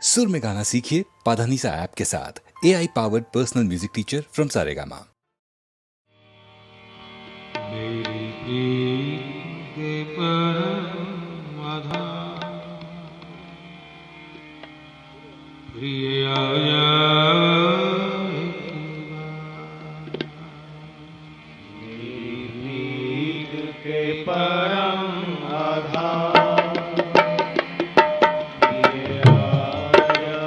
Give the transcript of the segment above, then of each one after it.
सुर में गाना सीखिए पाधानीसा ऐप के साथ। AI powered personal music teacher from Saregama. मेरी प्रीत के परम आधार, प्रिय आया मेरी प्रीत के परम आधार, प्रिय आया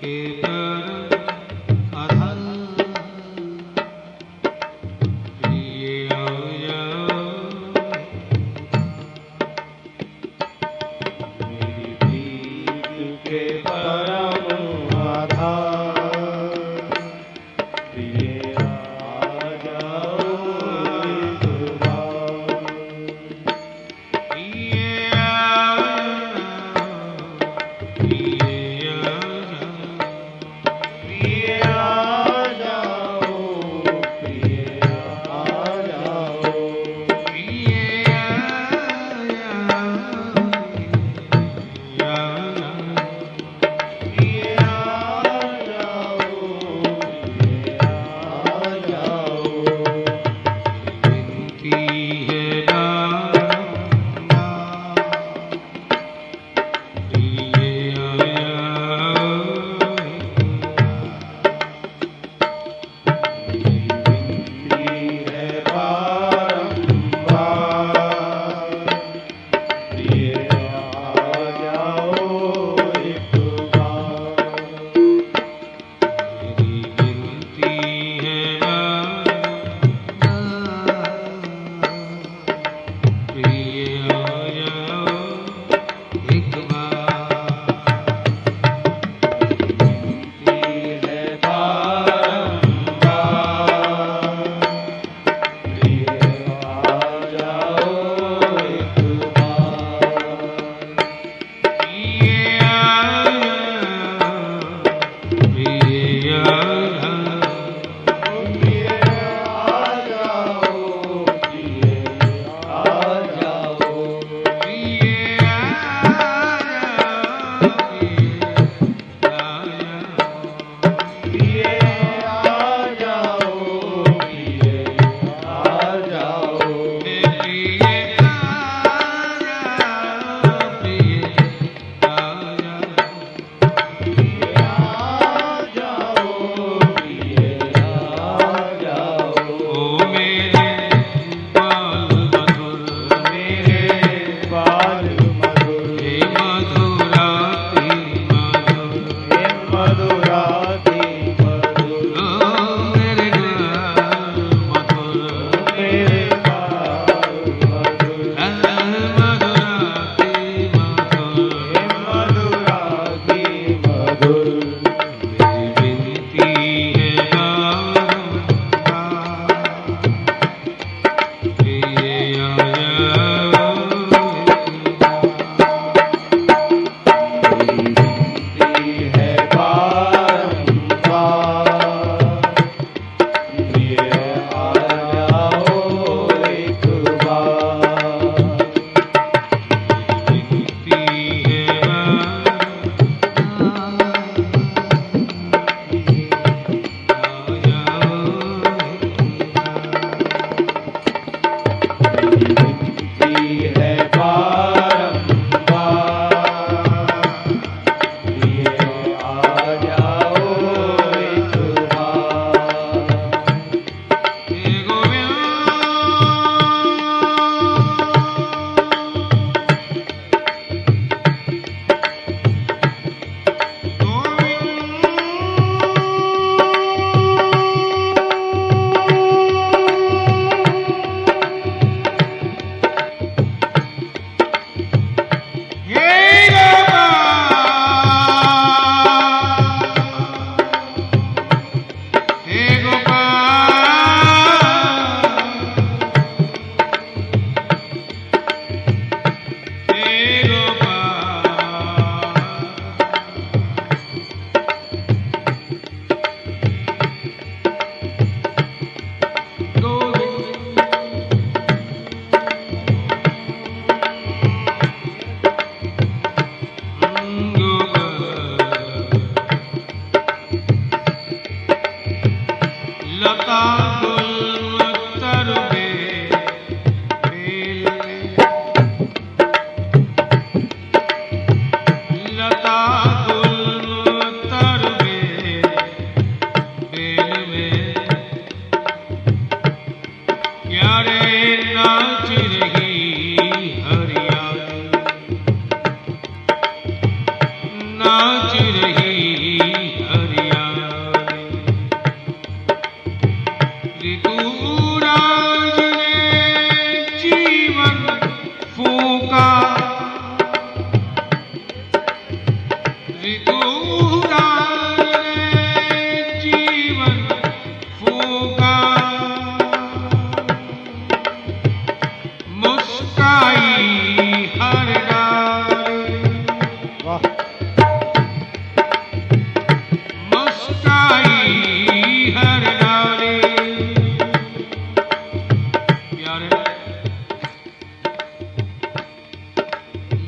के परम आधार, प्रिय आया मेरी प्रीत के परम आधार, प्रिय आ जाओ एक बार, प्रिय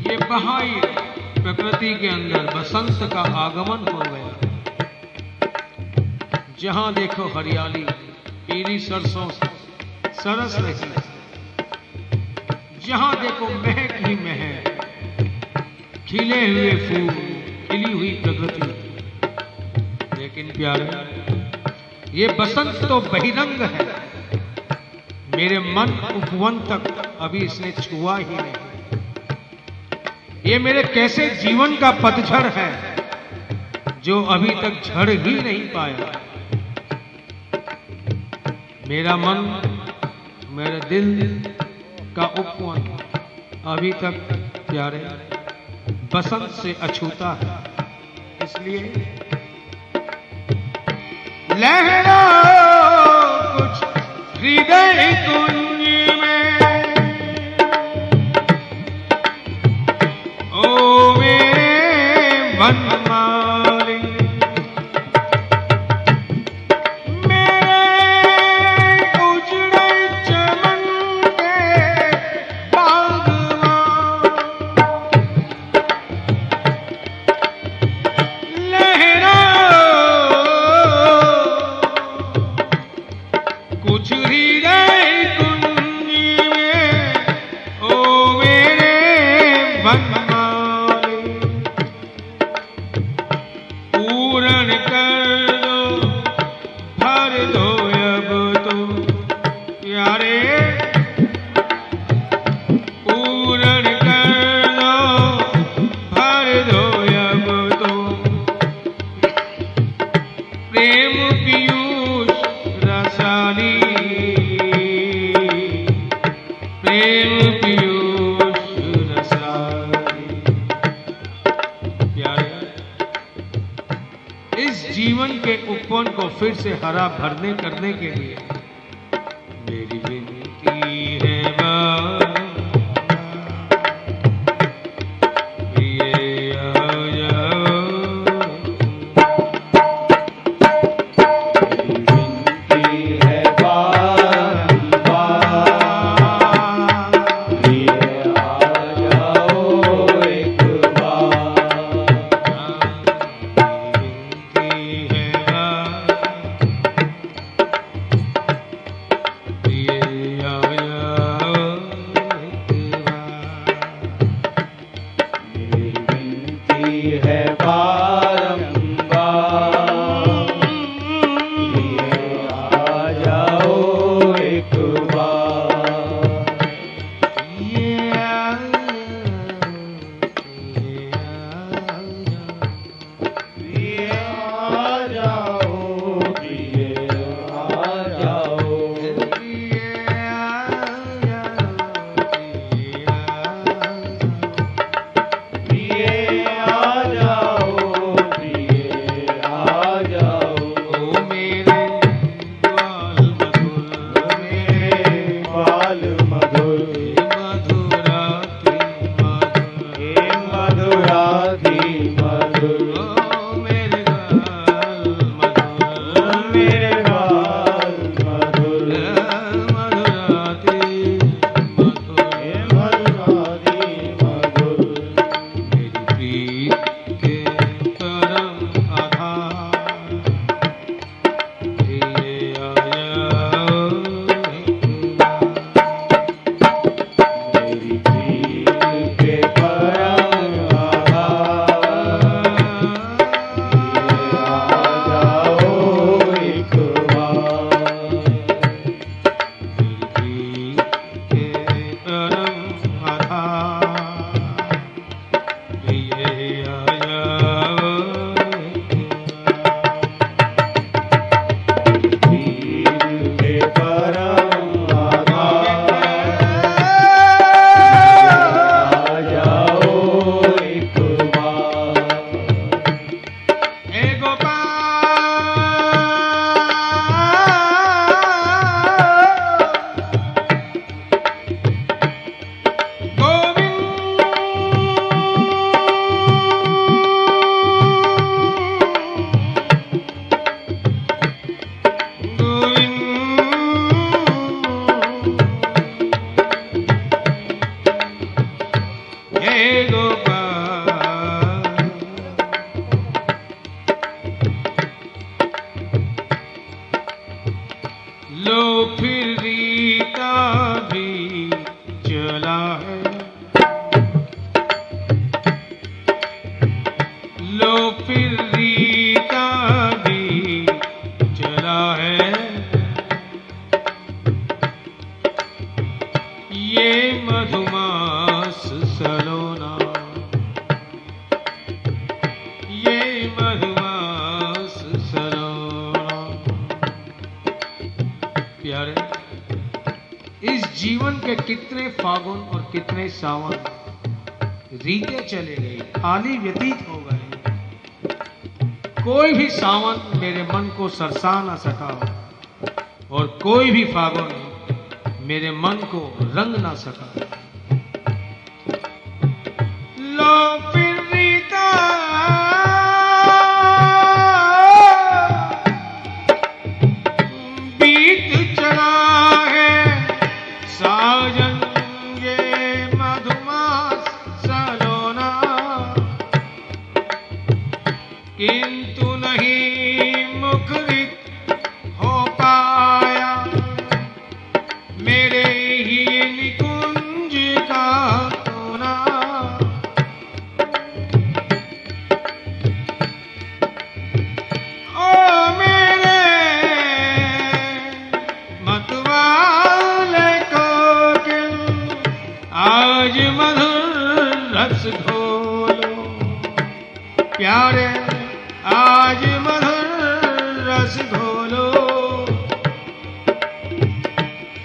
ये बहाई प्रकृति के अंदर बसंत का आगमन हो गया। जहां देखो हरियाली, पीली सरसों सरस रही, जहां देखो महक ही महक, खिले हुए फूल, खिली हुई प्रकृति। लेकिन प्यारे, ये बसंत तो बहिरंग है, मेरे मन उपवन तक अभी इसने छुआ ही नहीं। ये मेरे कैसे जीवन का पतझड़ है जो अभी तक झड़ ही नहीं पाया। मेरा मन, मेरे दिल का उपवन अभी तक प्यारे बसंत से अछूता है। इसलिए लहरा कुछ हृदय कुंज में, ओ मेरे वनमाली, मेरे उजड़े चमन के बागवान, लहरा कुछ हृदय कुंज में, ओ मेरे वनमाली, पूर्ण कर दो, भर दो अब तो प्यारे, पूर्ण कर दो, भर दो अब तो प्रेम पीयूष रसाली, प्रेम पीयूष रसाली। प्यारे, इस जीवन के उपवन को फिर से हरा भरने करने के लिए मेरी विनती है प्रिय आओ जाओ, विनती है बारंबार, प्रिय आ जाओ एक बार। विनती है मधुमास सलोना, ये मधुमास सलोना। प्यारे, इस जीवन के कितने फागुन और कितने सावन रीते चले गए, खाली व्यतीत हो गए। कोई भी सावन मेरे मन को सरसा न सका और कोई भी फागुन मेरे मन को रंग ना सका। लो फिर रीता बीत चला है साजन, ये मधुमास सलोना, किंतु नहीं मुखरित हो पाया मेरे ही निकुंज का कोना। ओ मेरे मतवाले कोकिल, आज मधुर रस घोलो। प्यारे, आज मधुर रस घोलो।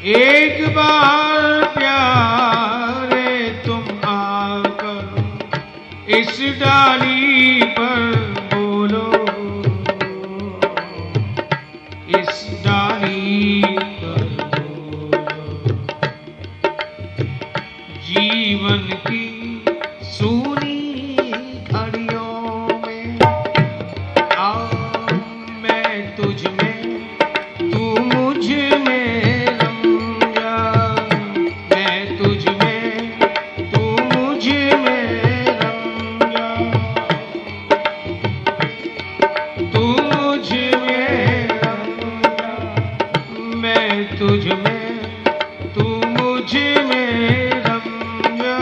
एक बार प्यारे तुम आकर इस डाली पर बोलो, इस डाली पर बोलो। जीवन की सूनी घड़ियों में आओ, मैं तुझ में तू मुझ में रम जा, मैं तुझ में तू मुझ में रम जा, तू मुझ में रम जा, मैं तुझ में तू मुझ में रम जा,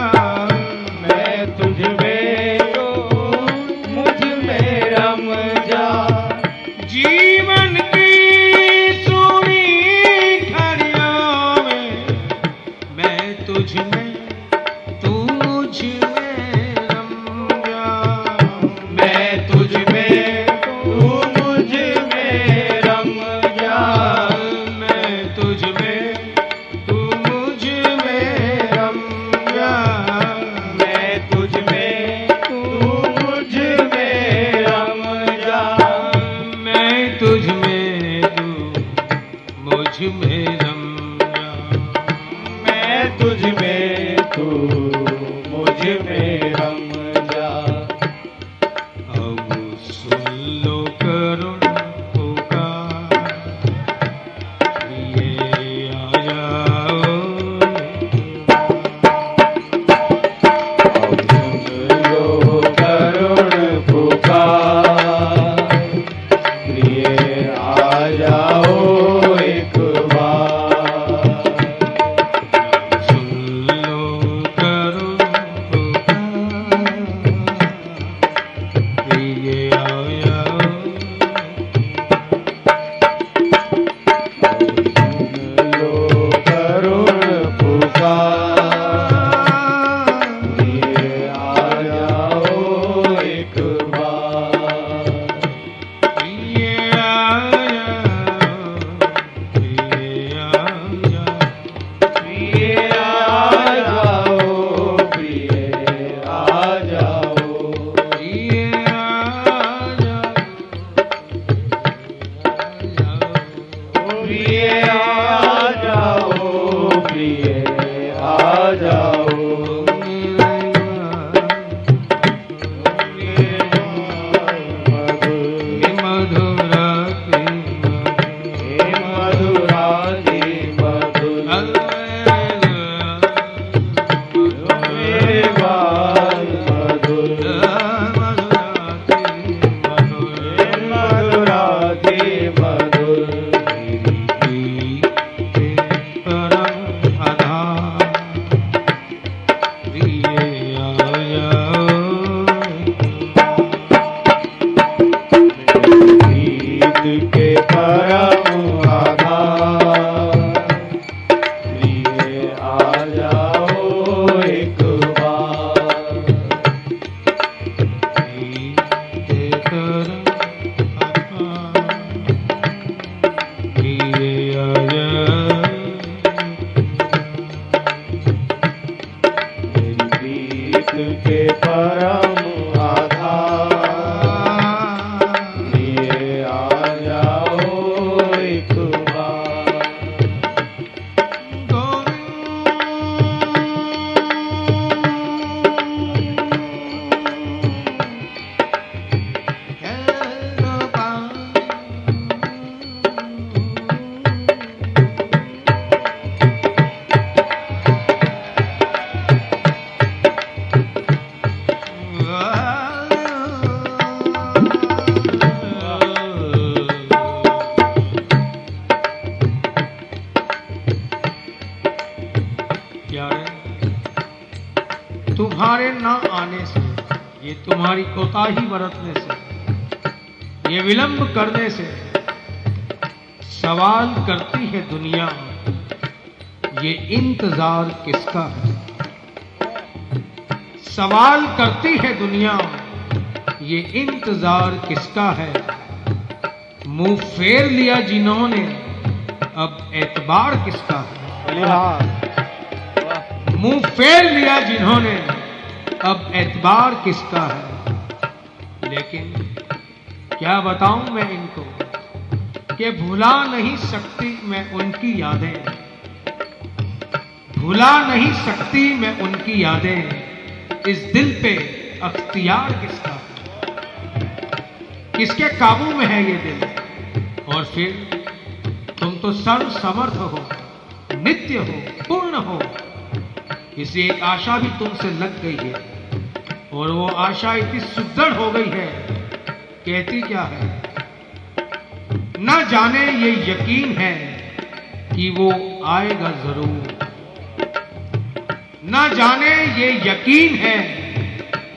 मैं तुझ में तो मुझ में रम जा। जीवन की सूनी घड़ियों में मैं तुझ में तू मुझ में रम जा, मैं तुझ में तू मुझ में रम जा। मैं तुझ में तू मुझ में रम जा, मैं तुझ में तू मुझ में रम जा। मैं तुझ में तू मुझ में रम जा। मैं तुझ में तू मुझ में रम जा। अब सुन लो करुण पुकार, ये आ जाओ। अब सुन लो करुण पुकार, प्रिय आ जाओ एक बार। सुन लो करुण पुकार, ये आ जाओ। सुन लो करुण पुकार, प्रिय आ जाओ एक बार। ये आ जाओ, ये आ जाओ। प्रिय आ जाओ, प्रिय आ जाओ। ये आ जाओ, प्रिय आ जाओ, प्रिय आ जाओ। मधुराति हे मधुराति मधुर, मेरे बाल मधुर। हे मधुराति मधुर, परम आधार तुम्हारे न आने से, ये तुम्हारी कोताही बरतने से, ये विलंब करने से सवाल करती है दुनिया, ये इंतजार किसका है। सवाल करती है दुनिया, ये इंतजार किसका है। मुंह फेर लिया जिन्होंने, अब एतबार किसका है। मुंह फेर लिया जिन्होंने, अब एतबार किसका है। लेकिन क्या बताऊं मैं इनको कि भुला नहीं सकती मैं उनकी यादें, भुला नहीं सकती मैं उनकी यादें। इस दिल पे अख्तियार किसका है, किसके काबू में है ये दिल। और फिर तुम तो सर्व समर्थ हो, नित्य हो, पूर्ण हो, इसलिए एक आशा भी तुमसे लग गई है। और वो आशा इतनी सुदृढ़ हो गई है, कहती क्या है। न जाने ये यकीन है कि वो आएगा जरूर, न जाने ये यकीन है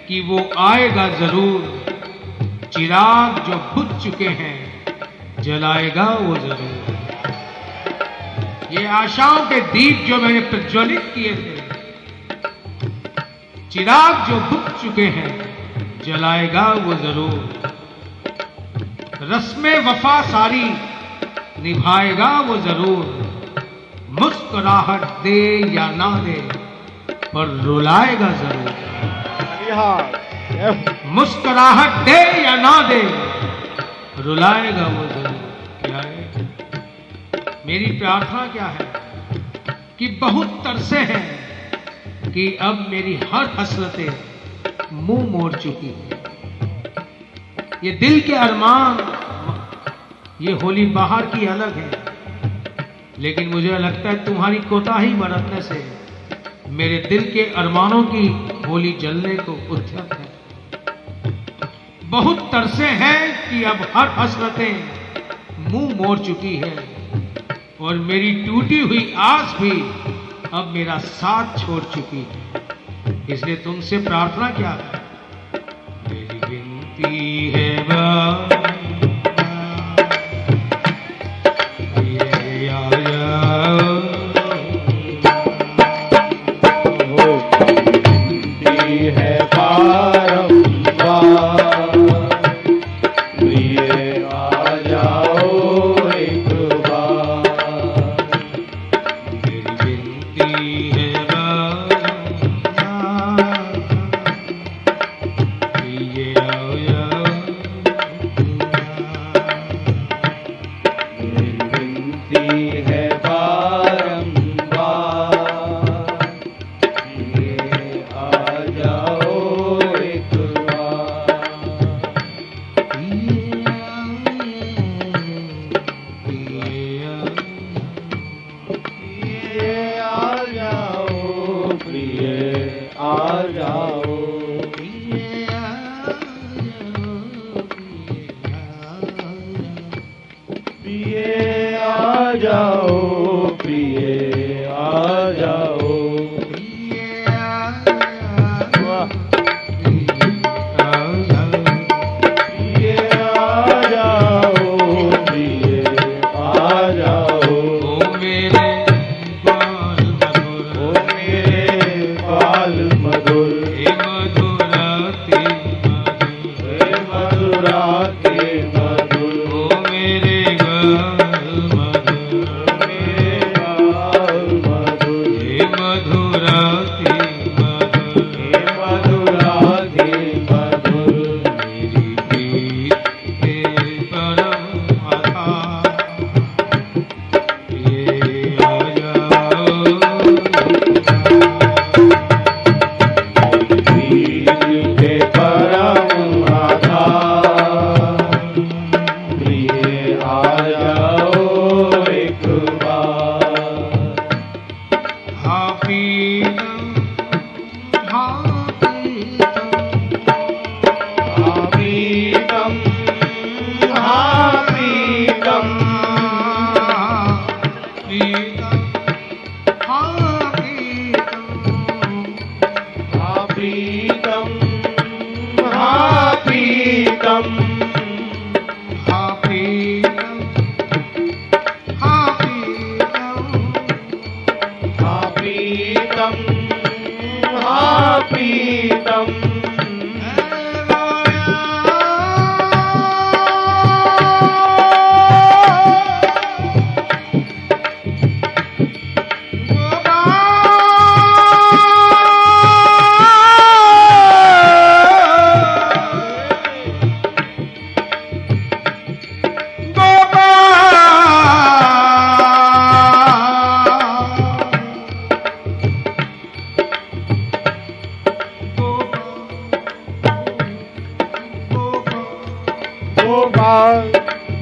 कि वो आएगा जरूर। चिराग जो बुझ चुके हैं जलाएगा वो जरूर। ये आशाओं के दीप जो मैंने प्रज्वलित किए थे, चिराग जो बुझ चुके हैं जलाएगा वो जरूर। रस्में वफा सारी निभाएगा वो जरूर। मुस्कुराहट दे या ना दे पर रुलाएगा जरूर। मुस्कुराहट दे या ना दे रुलाएगा वो जरूर। क्या है मेरी प्रार्थना, क्या है कि बहुत तरसे हैं कि अब मेरी हर हसरतें मुंह मोड़ चुकी है। ये दिल के अरमान, ये होली बाहर की अलग है, लेकिन मुझे लगता है तुम्हारी कोताही बरतने से मेरे दिल के अरमानों की होली जलने को उद्यत है। बहुत तरसे हैं कि अब हर हसरतें मुंह मोड़ चुकी है, और मेरी टूटी हुई आस भी अब मेरा साथ छोड़ चुकी है। इसलिए तुमसे प्रार्थना क्या है, मेरी विनती है ये आ जाओ। विनती है बारंबार, ये आ जाओ एक बार। मेरी विनती है ये आओ जाओ। प्रीतम हा प्रीतम हा प्रीतम हा प्रीतम हा प्रीतम हा प्रीतम गोपाल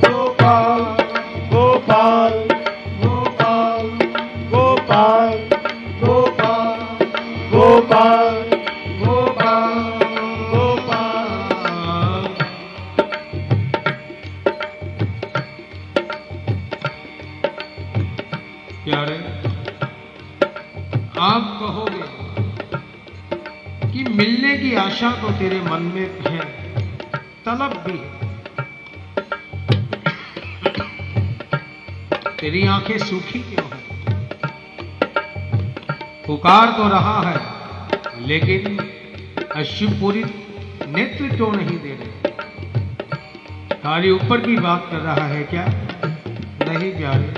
गोपाल गोपाल गोपाल गोपाल गोपाल गोपाल गोपाल गोपाल प्यारे, आप कहोगे कि मिलने की आशा तो तेरे मन में है, तलब भी है, तेरी आंखें सूखी क्यों हैं? पुकार तो रहा है, लेकिन अश्रुपूरी नेत्र क्यों नहीं दे रहे? खाली ऊपर की बात कर रहा है क्या? नहीं प्यारे,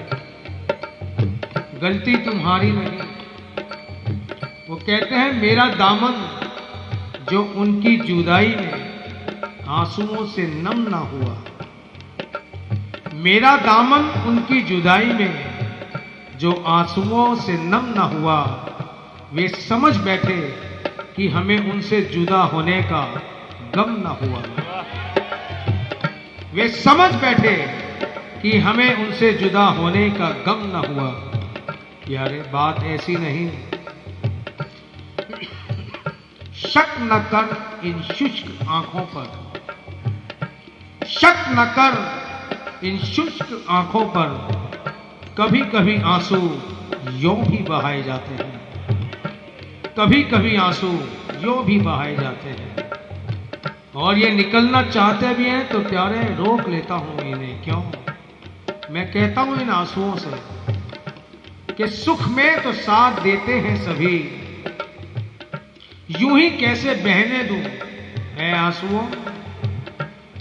गलती तुम्हारी नहीं। वो कहते हैं मेरा दामन जो उनकी जुदाई में आंसुओं से नम ना हुआ, मेरा दामन उनकी जुदाई में जो आंसुओं से नम ना हुआ, वे समझ बैठे कि हमें उनसे जुदा होने का गम ना हुआ। वे समझ बैठे कि हमें उनसे जुदा होने का गम ना हुआ। यारे, बात ऐसी नहीं। शक न कर इन शुष्क आंखों पर, शक न कर इन शुष्क आंखों पर, कभी कभी आंसू यूं भी बहाए जाते हैं, कभी कभी आंसू यूं भी बहाए जाते हैं। और ये निकलना चाहते भी हैं तो प्यारे रोक लेता हूं इन्हें। क्यों? मैं कहता हूं इन आंसुओं से कि सुख में तो साथ देते हैं सभी, यूं ही कैसे बहने दूं ऐ आंसुओं,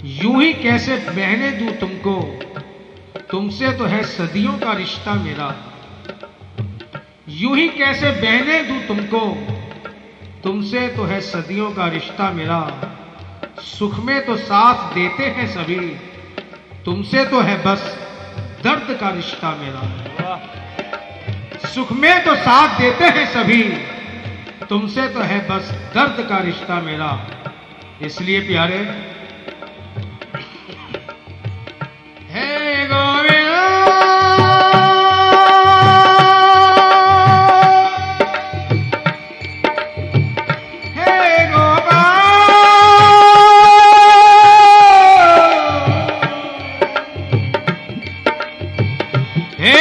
यूं ही कैसे बहने दूं तुमको, तुमसे तो है सदियों का रिश्ता मेरा। यूं ही कैसे बहने दूं तुमको, तुमसे तो है सदियों का रिश्ता मेरा। सुख में तो साथ देते हैं सभी, तुमसे तो है बस दर्द का रिश्ता मेरा। सुख में तो साथ देते हैं सभी, तुमसे तो है बस दर्द का रिश्ता मेरा। इसलिए प्यारे, हे गोविंद, हे गोपाल, हे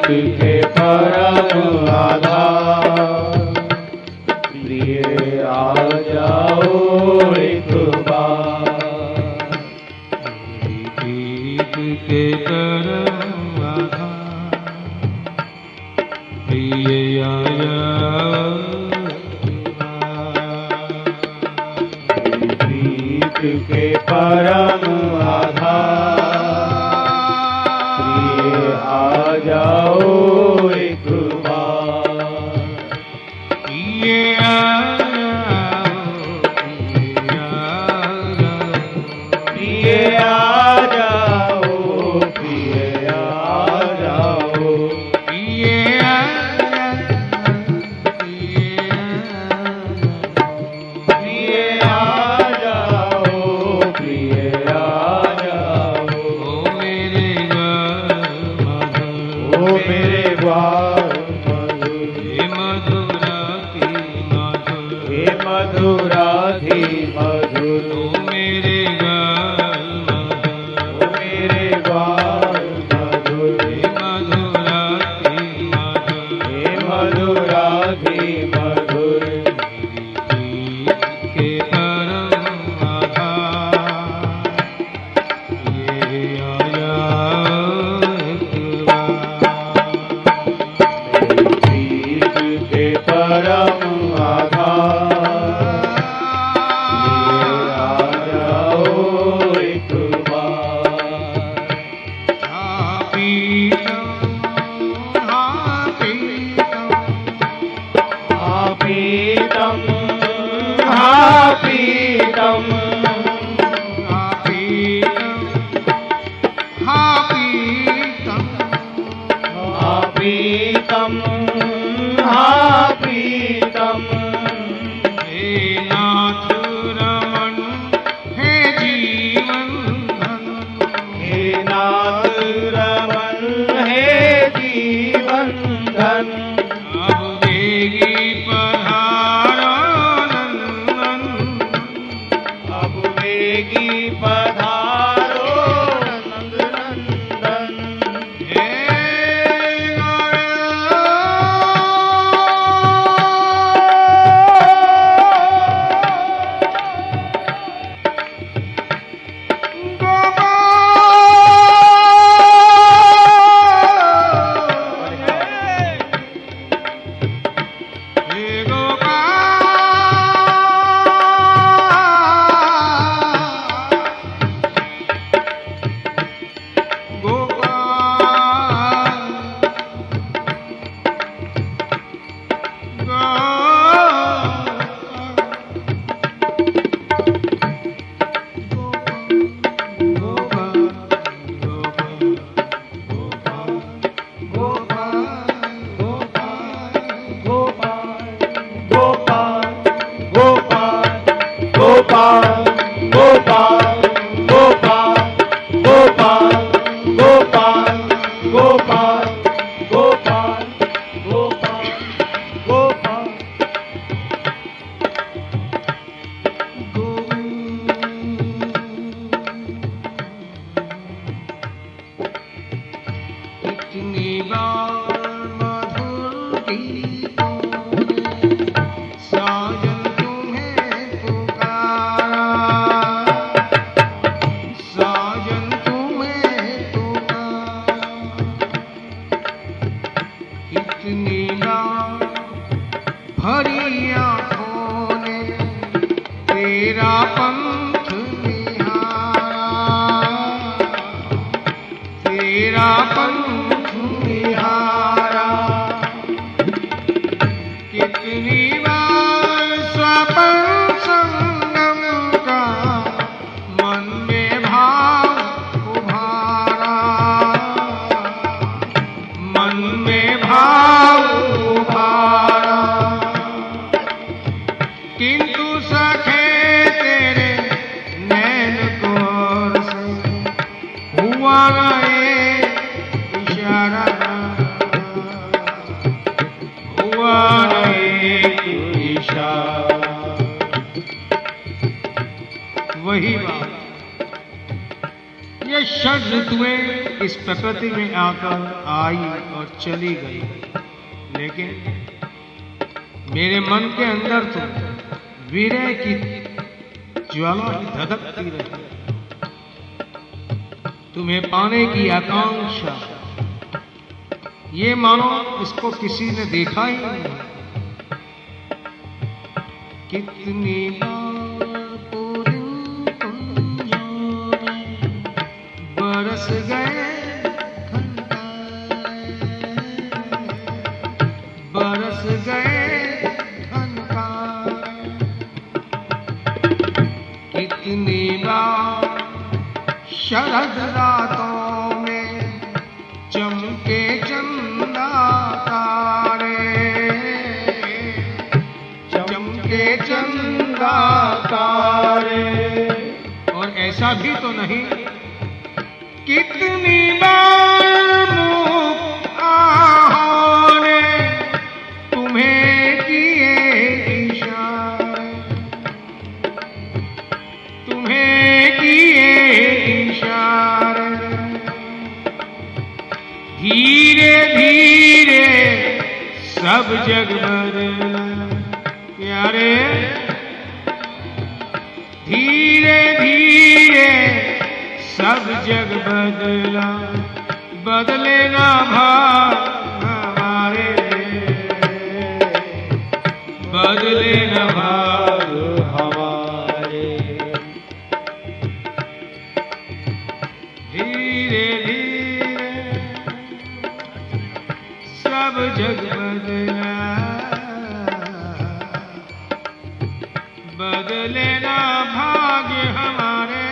के आ जाओ एक बार, ये प्रिय आ जाओ, प्रिय आ जाओ, प्रिय आ जाओ, प्रिय आ जाओ, ओ मेरे ग्वाल मधुर, हे मधुराधि मधुर, ओ मेरे ग्वाल मधुर, हे मधुराधि मधुर, प्रीत के परम आधार, आ जाओ एक बार, पीतम पीतम, पीतम पीतम, हे नाथ रमन हे जीवन धन, अब वेगी पधारो नंद नंदन, गोपाल गोपाल गोपाल गोपाल गोपाल गोपाल गोपाल गोपाल गोपाल, इतनी बार मधुर गीतों ने साजन तुम्हें पुकारा, साजन तुम्हें पुकारा, इतनी बार भरी आँखों ने तेरा पंथ निहारा, तेरा पंथ निहारा, कितनी बार स्वपन संगम का मन में भाव उभारा, मन में भाव उभारा, किंतु सखे तेरे नैन कोर से हुआ न एक इशारा, हुआ न एक इशारा, वही बात। ये षड ऋतुएं इस प्रकृति में आकर आई और चली गई, लेकिन मेरे मन के अंदर तो वीर्य की ज्वाला धधकती रही। तुम्हें पाने की आकांक्षा, ये मानो इसको किसी ने देखा ही नहीं। कितनी बार पूरिन कुंजों में बरस गए घंटा, गए झनकार। कितनी बार शरद रातों में चमके चंदा तारे, चमके चंदा तारे। और ऐसा भी तो नहीं, कितनी बार मुख आहों ने तुम्हें किए इशारे, तुम्हें किए इशारे। धीरे धीरे सब जग बदला प्यारे, धीरे धीरे सब जग बदला। बदले ना भाग हमारे, बदले ना भाग हमारे। धीरे धीरे सब जग बदला, बदले ना भाग्य हमारे,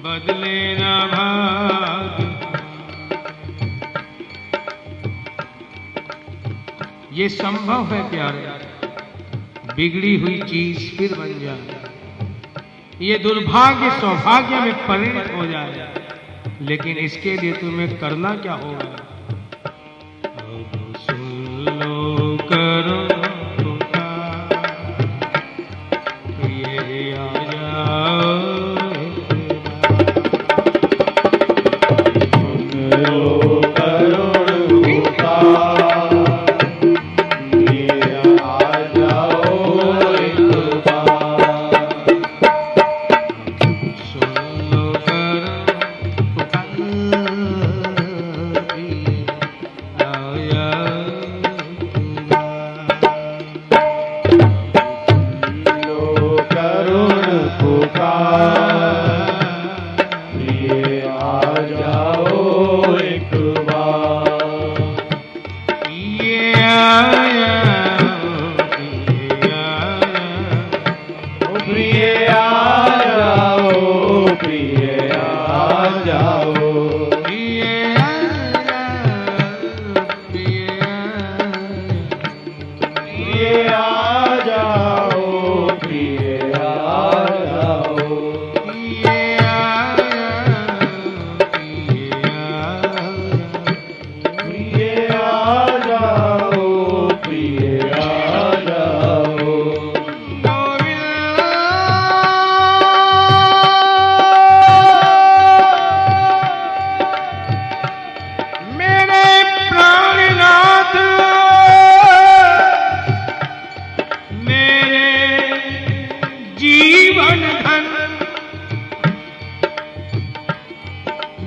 बदले ना भाग्य। ये संभव है प्यारे, बिगड़ी हुई चीज फिर बन जाए, ये दुर्भाग्य सौभाग्य में परिणत हो जाए। लेकिन इसके लिए तुम्हें करना क्या होगा? अब सुन लो करो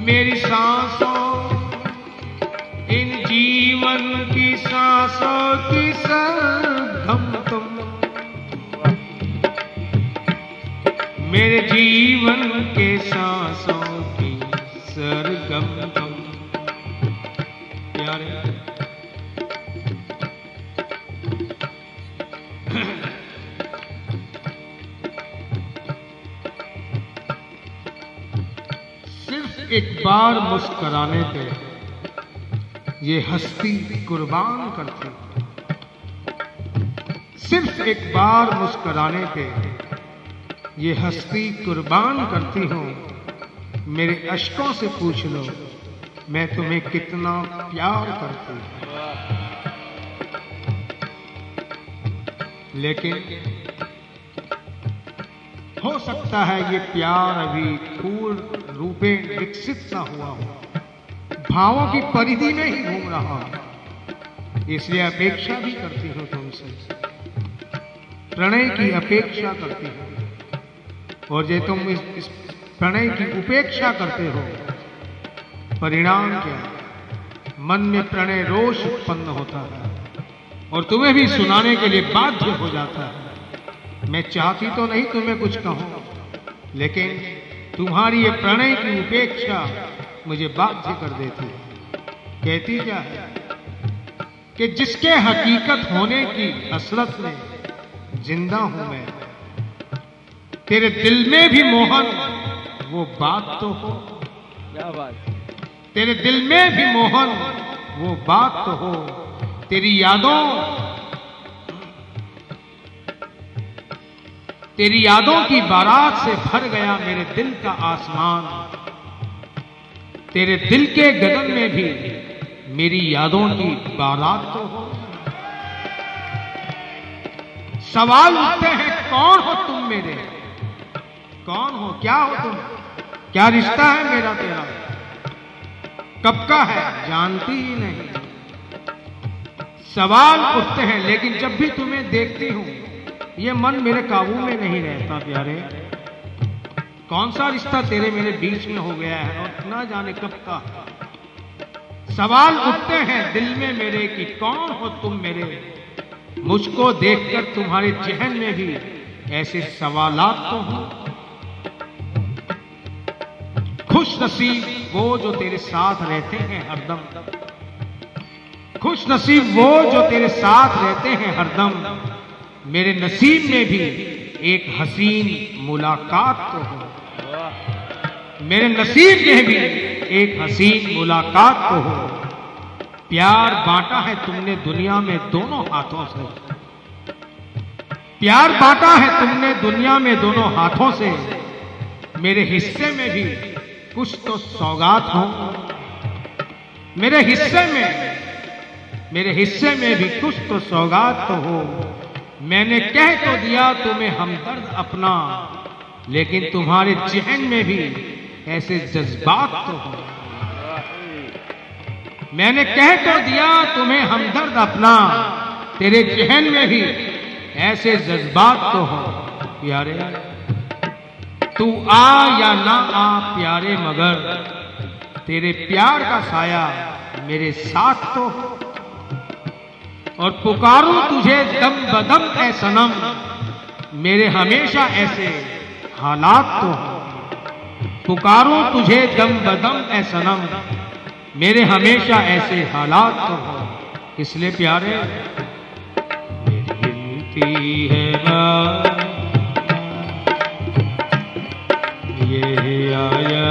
मेरी सांसों, इन जीवन की सांसों की सरगम तुम, मेरे जीवन के सांसों की सरगम तुम प्यारे। एक बार मुस्कुराने पे ये हस्ती कुर्बान करती, सिर्फ एक बार मुस्कुराने पे ये हस्ती कुर्बान करती हूँ। मेरे अश्कों से पूछ लो मैं तुम्हें कितना प्यार करती हूँ। लेकिन हो सकता है ये प्यार अभी पूर्ण रूपे विकसित ना हुआ हो, भावों की परिधि में ही घूम रहा हो। इसलिए अपेक्षा भी करती हूँ तुमसे, प्रणय की अपेक्षा करती हूँ। और जो तुम इस प्रणय की उपेक्षा करते हो, परिणाम क्या? मन में प्रणय रोष उत्पन्न होता है और तुम्हें भी सुनाने के लिए बाध्य हो जाता है। मैं चाहती तो नहीं तुम्हें कुछ कहूं, लेकिन तुम्हारी ये प्रणय की उपेक्षा मुझे बाध्य कर देती है। कहती क्या है? कि जिसके हकीकत होने की हसरत में जिंदा हूं मैं। तेरे दिल में भी मोहन वो बात तो हो, क्या बात। तेरे दिल में भी मोहन वो बात तो हो। तेरी यादों की बारात से भर गया मेरे दिल का आसमान। तेरे दिल के गगन में भी मेरी यादों की बारात तो हो। सवाल उठते हैं कौन हो तुम मेरे, कौन हो, क्या हो तुम, क्या रिश्ता है मेरा तेरा, कब का है जानती ही नहीं। सवाल उठते हैं लेकिन जब भी तुम्हें देखती हूं ये मन मेरे काबू में नहीं रहता प्यारे। कौन सा रिश्ता तेरे मेरे बीच में हो गया है और ना जाने कब का। सवाल उठते हैं दिल में मेरे कि कौन हो तुम मेरे। मुझको देखकर तुम्हारे जहन में भी ऐसे सवालात तो हो। खुश नसीब वो जो तेरे साथ रहते हैं हरदम, खुश नसीब वो जो तेरे साथ रहते हैं हरदम। मेरे नसीब में भी एक हसीन मुलाकात तो हो। मेरे नसीब में भी एक हसीन मुलाकात तो हो। प्यार बांटा है तुमने दुनिया में दोनों हाथों से, प्यार बांटा है तुमने दुनिया में दोनों हाथों से। मेरे हिस्से में भी कुछ तो सौगात हो। मेरे हिस्से में भी कुछ तो सौगात तो हो। मैंने कह तो दिया तुम्हें हमदर्द अपना, लेकिन तुम्हारे जहन में भी ऐसे जज्बात तो हो। मैंने कह तो दिया तुम्हें हमदर्द अपना, तेरे जहन में भी ऐसे जज्बात तो हो। प्यारे तू आ या ना आ प्यारे, मगर तेरे प्यार का साया मेरे साथ तो हो। और पुकारूं तुझे दम बदम ए सनम, मेरे हमेशा ऐसे हालात तो हो। पुकारूं तुझे दम बदम ए सनम, मेरे हमेशा ऐसे हालात तो हो। इसलिए प्यारे मेरी गिनती है ना ये आया,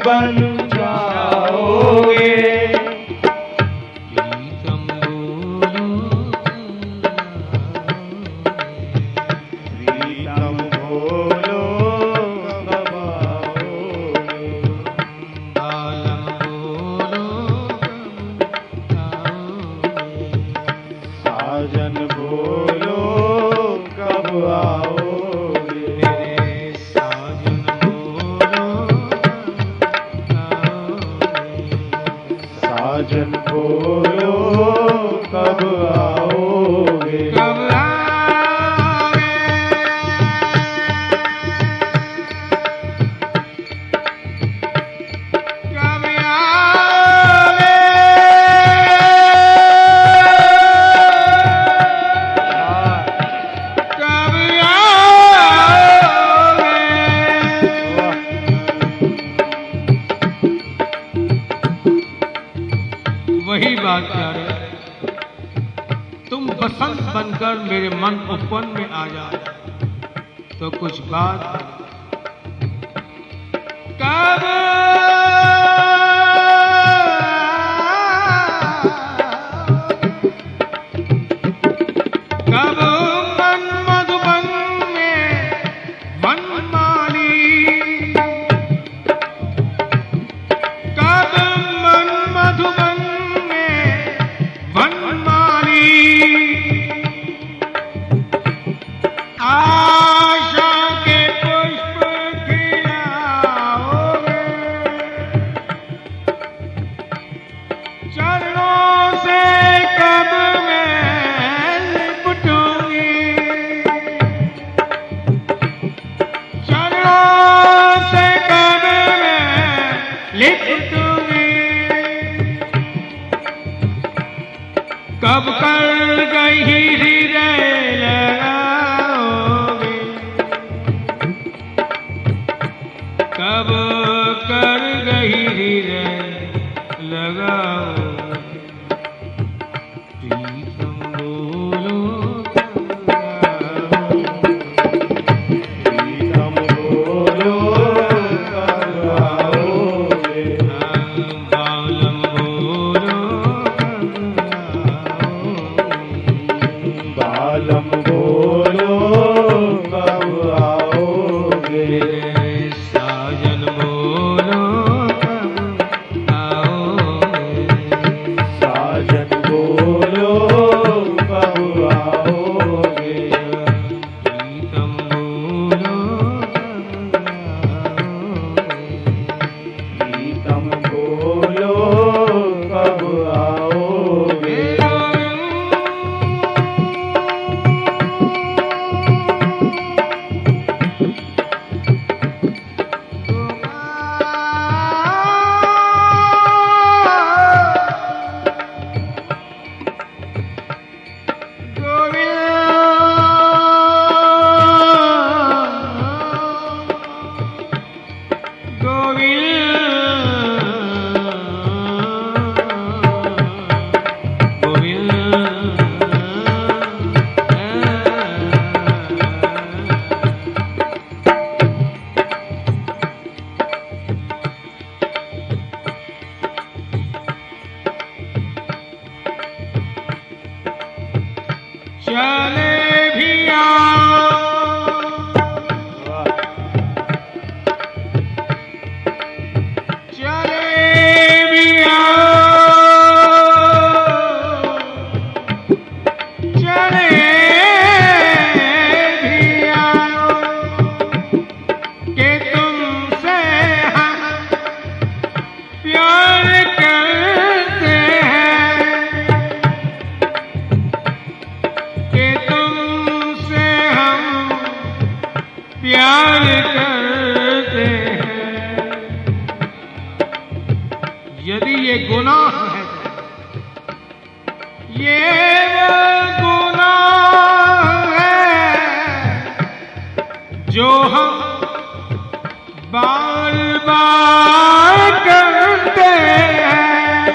बन जाओगे। गीतम बोलो प्रीतम बोलो कब आओगे। आलम बोलो कब आओगे। साजन बोलो कब आओगे। मेरे साजन बोलो साजन बोलो कब आओगे। कब आओगे। कब आओगे। यही बात प्यारे, तुम बसंत बनकर मेरे मन उपवन में आ जाओ तो कुछ बात कब कब मन मधुबन में वनमाली, कब मन मधुबन में वनमाली, आशा के पुष्प खिलाओगे, चरणों से कब मैं लिपटूंगी, चरणों से कब मैं लिपटूंगी, कब कर गई हृदय लगाओगे, कब कर गई हृदय लगाओगे, प्रीतम बोलो कब आओगे, प्रीतम बोलो कब आओगे, बालम बोलो बालम बोलो कब आओगे, साजन बोलो कब आओगे, साजन बोलो कब आओगे, प्रीतम बोलो प्रीतम बोलो कब आओगे, चले भी आओ, चले भी आओ, चले भी आओ, कि तुमसे हम प्यार करते हैं, कि तुमसे हम प्यार करते हैं। यदि ये गुनाह है, ये वो गुनाह है जो हम बार बार करते हैं,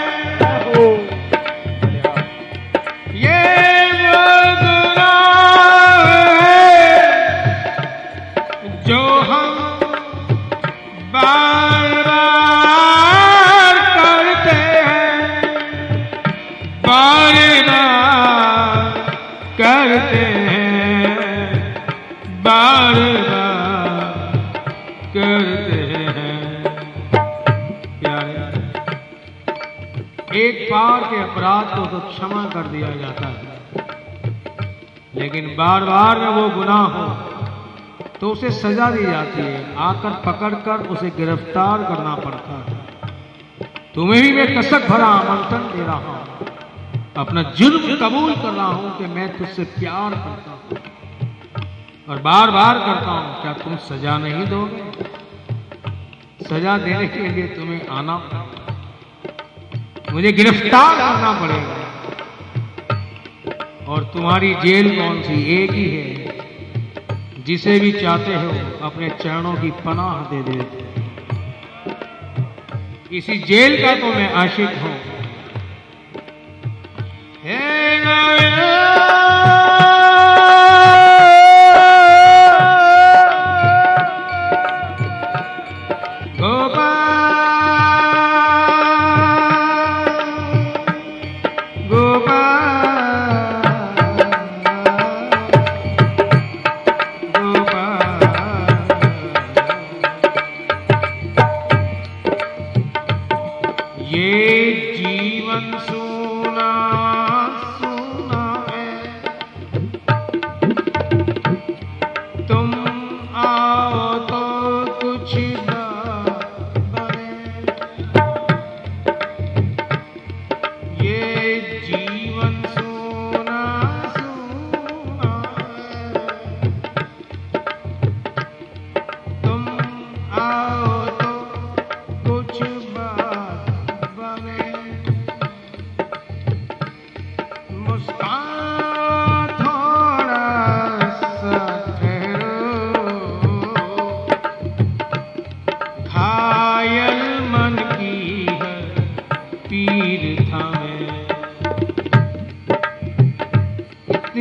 ये वो गुनाह है जो हम बार बार करते हैं, बार बार करते हैं, बार बार करते हैं। प्यारे, एक बार के अपराध को तो क्षमा कर दिया जाता है, लेकिन बार बार में वो गुनाह हो तो उसे सजा दी जाती है, आकर पकड़कर उसे गिरफ्तार करना पड़ता है। तुम्हें भी मैं कसक भरा आमंत्रण दे रहा हूं, अपना जुर्म कबूल कर रहा हूं कि मैं तुझसे प्यार करता हूं और बार बार करता हूं। क्या तुम सजा नहीं दोगे? सजा देने के लिए तुम्हें आना पड़ेगा, मुझे गिरफ्तार करना पड़ेगा। और तुम्हारी जेल कौन सी? एक ही है, जिसे भी चाहते हो अपने चरणों की पनाह दे देते। इसी जेल का तो मैं आशिक हूं,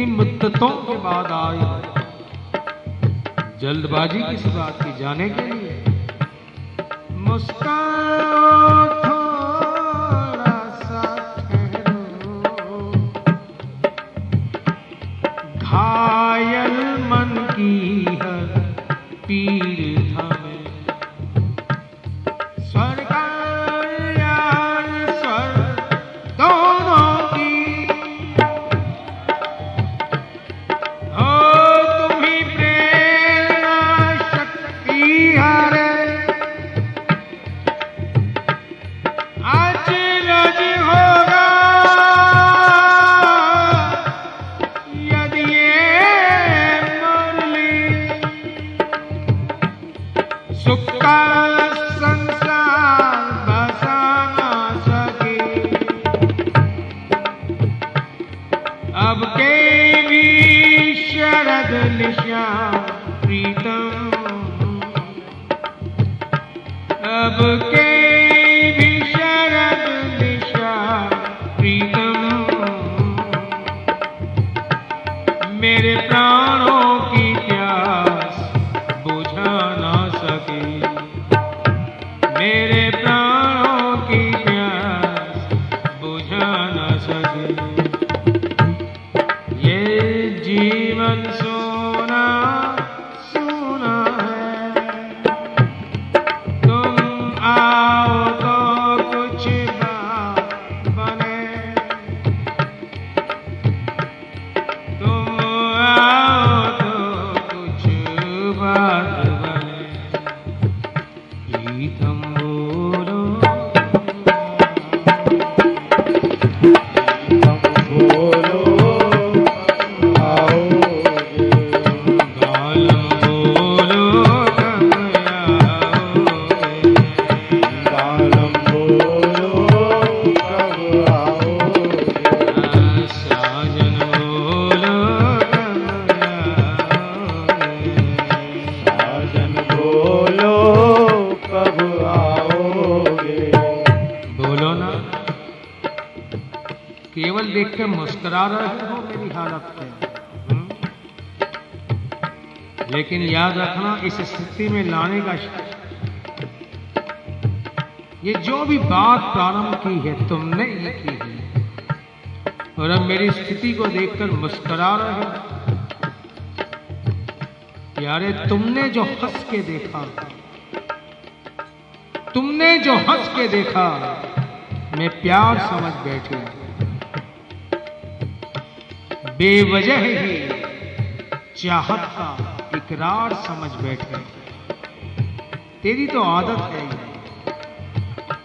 मुद्दतों के बाद आए, जल्दबाजी किस बात की जाने के लिए। मुस्कान थोड़ा सा ठहरो, घायल मन की है पीर थामे। स्वर्ग यार स्वर्ग दोनों की अब के भी शरद निशा प्रीतम, अब के भी शरद निशा प्रीतम, मेरे प्राणों की प्यास बुझा ना सके, मेरे प्राणों की प्यास बुझा ना सके। जीवन सोना सोना है, तुम आओ तो कुछ बात बने, तुम आओ तो कुछ बात बने। प्रीतम बोलो, बोलो केवल देख के मुस्कुरा रहे हो मेरी हालत पे, लेकिन याद रखना इस स्थिति में लाने का ये जो भी बात प्रारंभ की है तुमने ही की है, और अब मेरी स्थिति को देखकर मुस्कुरा रहे हो। यारे तुमने जो हंस के देखा, तुमने जो हंस के देखा, मैं प्यार समझ बैठी, बेवजह ही चाहत का इकरार समझ बैठे। तेरी तो आदत है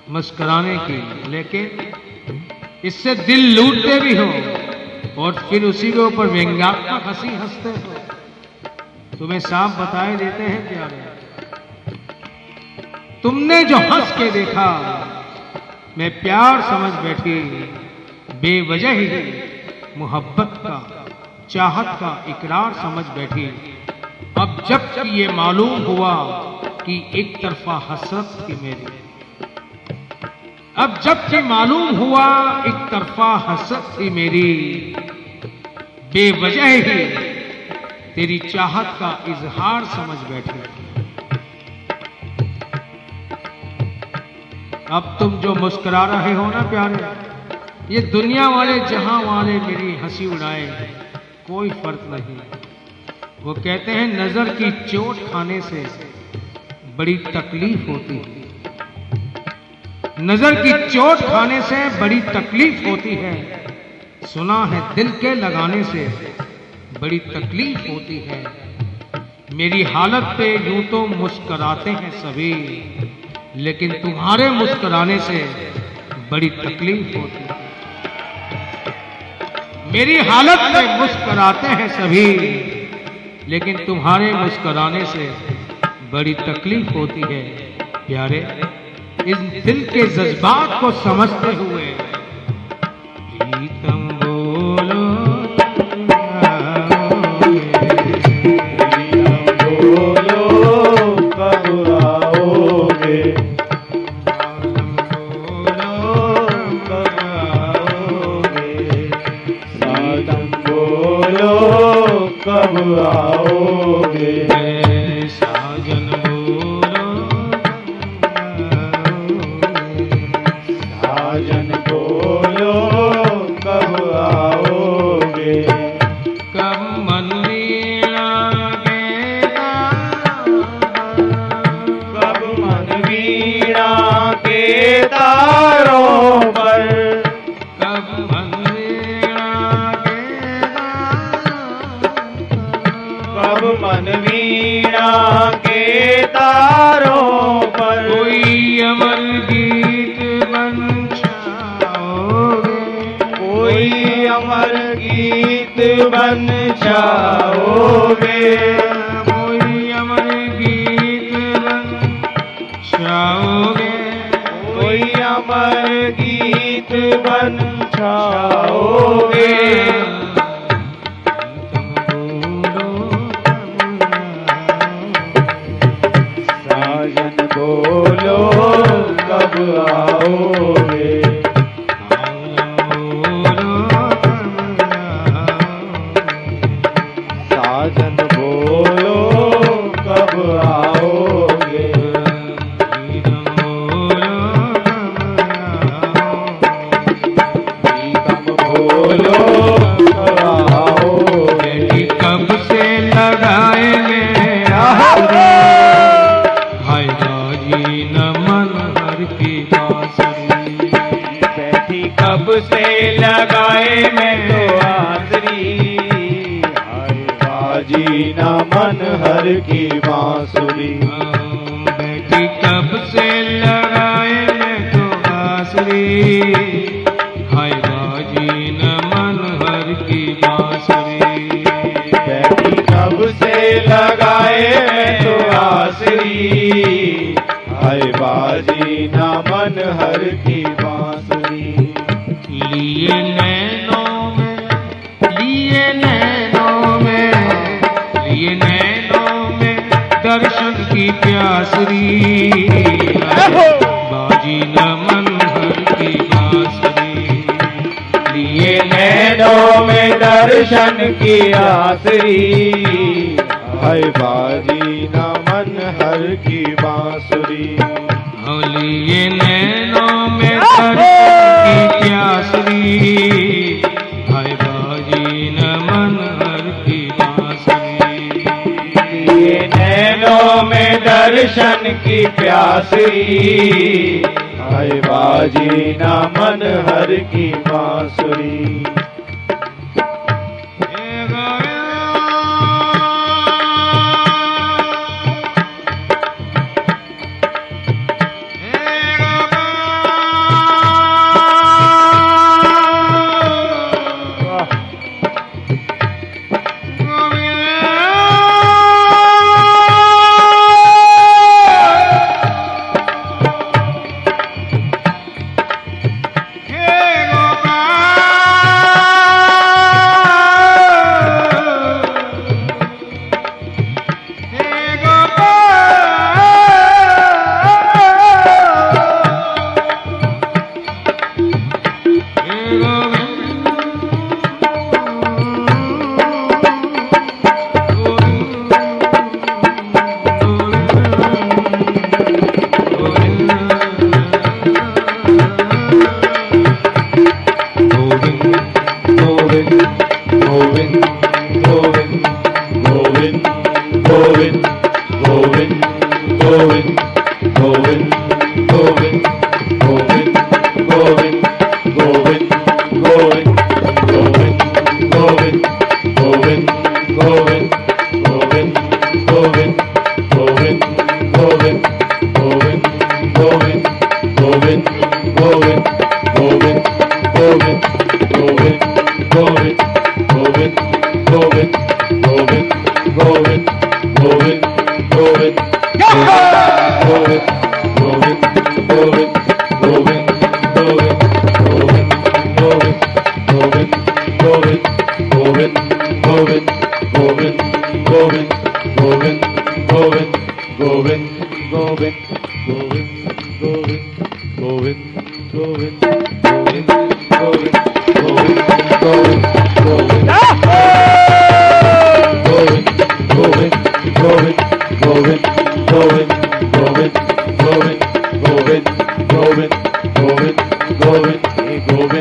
मुस्कुराने की, लेकिन इससे दिल लूटते भी हो और फिर उसी के ऊपर व्यंग्यात्मक हंसी हंसते हो। तुम्हें साफ बताए देते हैं प्यारे, तुमने जो हंस के देखा मैं प्यार समझ बैठी, बेवजह ही मोहब्बत का चाहत का इकरार समझ बैठी। अब जब ये मालूम हुआ कि एक तरफा हसरत थी मेरी, अब जबकि मालूम हुआ एक तरफा हसरत थी मेरी, बेवजह ही तेरी चाहत का इजहार समझ बैठी। अब तुम जो मुस्कुरा रहे हो ना प्यारे, ये दुनिया वाले जहां वाले मेरी हंसी उड़ाए, कोई फर्क नहीं। वो कहते हैं नजर की चोट खाने से बड़ी तकलीफ होती है, नजर की चोट खाने से बड़ी तकलीफ होती है। सुना है दिल के लगाने से बड़ी तकलीफ होती है। मेरी हालत पे यूं तो मुस्कुराते हैं सभी, लेकिन तुम्हारे मुस्कुराने से बड़ी तकलीफ होती है। मेरी हालत पे मुस्कुराते हैं सभी, लेकिन तुम्हारे मुस्कुराने से बड़ी तकलीफ होती है। प्यारे, इस दिल के जज्बात को समझते हुए प्रीतम बोलो कब आओगे, साजन बोलो कब आओगे, साजन बोलो साजन बोलो कब आओगे, कब मन वीणा गेगा, कब मन वीणा के तारों पर, कब मन वीणा गेगा, कब मन वीणा के तारों पर, कोई अमर गीत बन छाओगे, कोई अमर गीत बन जाओगे, कोई अमर गीत बन छाओगे, कोई अमर गीत बन जाओगे, साजन बोलो कब आओगे, साजन बोलो कब आओगे, प्रीतम बोलो कब आओगे, कब से लगाए मेरे हाय राजी न मन हर की बांसुरी, बैठी कब से लगाए मैं तो आसरी, हाय बाजी ना मन हर की बांसुरी, बैठी कब से लगाए मैं तो बांसुरी, हाय बाजी न मन हर की बांसुरी, बैठी कब से लगाए मैं तो आसरी, हाय बाजी ना मन हर की बांसुरी, लिए नैनों में, लिए नैनों में, लिए नैनों में दर्शन की प्यासरी, बाजी न मन हर की बांसुरी, लिए नैनों में दर्शन की आसरी, हाय बाजी ना मन हर की बांसुरी, लिए नैनों में दर्शन की प्यासरी, हाय बाजी न मन हर की बांसुरी, ये नैनों में दर्शन की प्यासरी, हाय बाजी ना मन हर की बांसुरी,